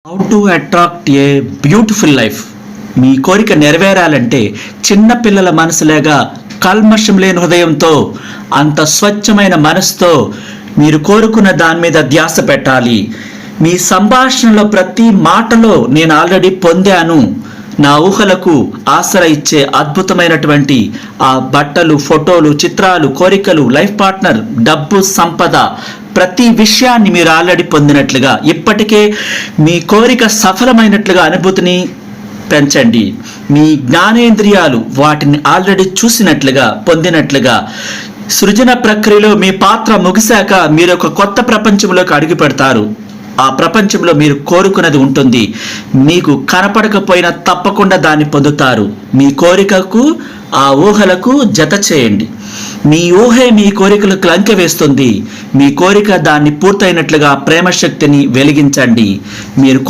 How to attract a beautiful life. మీ కోరిక నెరవేరాలంటే చిన్న పిల్లల మనసులేగా కల్మషం లేని హృదయంతో, అంత స్వచ్ఛమైన మనసుతో మీరు కోరుకున్న దాని మీద ధ్యాస పెట్టాలి. మీ సంభాషణలో ప్రతి మాటలో నేను ఆల్రెడీ పొందాను, నా ఊహలకు ఆసరా ఇచ్చే అద్భుతమైనటువంటి ఆ బట్టలు, ఫోటోలు, చిత్రాలు, కోరికలు, లైఫ్ పార్ట్నర్, డబ్బు, సంపద, ప్రతి విషయాన్ని మీరు ఆల్రెడీ పొందినట్లుగా, ఇప్పటికే మీ కోరిక సఫలమైనట్లుగా అనుభూతిని పెంచండి. మీ జ్ఞానేంద్రియాలు వాటిని ఆల్రెడీ చూసినట్లుగా, పొందినట్లుగా, సృజన ప్రక్రియలో మీ పాత్ర ముగిశాక మీరు ఒక కొత్త ప్రపంచంలోకి అడుగు పెడతారు. ఆ ప్రపంచంలో మీరు కోరుకున్నది ఉంటుంది. మీకు కనపడకపోయినా తప్పకుండా దాన్ని పొందుతారు. మీ కోరికకు ఆ ఊహలకు జత చేయండి. మీ ఊహే మీ కోరికలకు లంకె వేస్తుంది. మీ కోరిక దాన్ని పూర్తయినట్లుగా ప్రేమ శక్తిని వెలిగించండి. మీరు